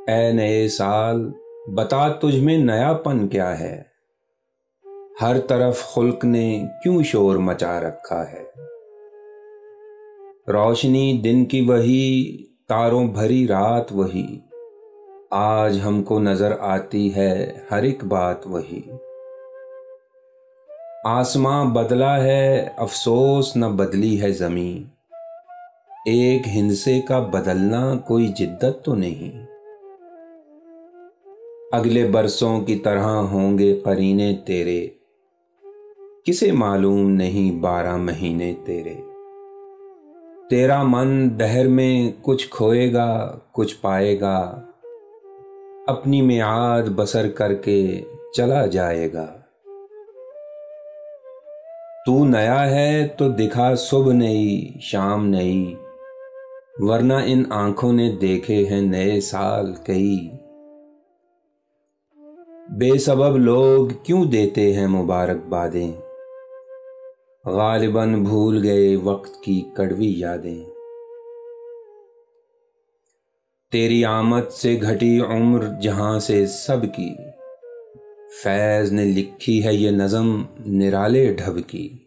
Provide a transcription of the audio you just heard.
ऐ नए साल, बता तुझ में नयापन क्या है। हर तरफ खुल्क ने क्यों शोर मचा रखा है। रोशनी दिन की वही, तारों भरी रात वही, आज हमको नजर आती है हर एक बात वही। आसमां बदला है, अफसोस न बदली है ज़मीं, एक हिंसे का बदलना कोई जिद्दत तो नहीं। अगले बरसों की तरह होंगे करीने तेरे, किसे मालूम नहीं 12 महीने तेरे। तेरा मन दहर में कुछ खोएगा कुछ पाएगा, अपनी मियाद बसर करके चला जाएगा। तू नया है तो दिखा सुबह नई शाम नई, वरना इन आंखों ने देखे हैं नए साल कई। बेसबब लोग क्यों देते हैं मुबारकबादें, गालिबन भूल गए वक्त की कड़वी यादें। तेरी आमद से घटी उम्र जहां से सबकी, फैज ने लिखी है ये नज़म निराले ढब की।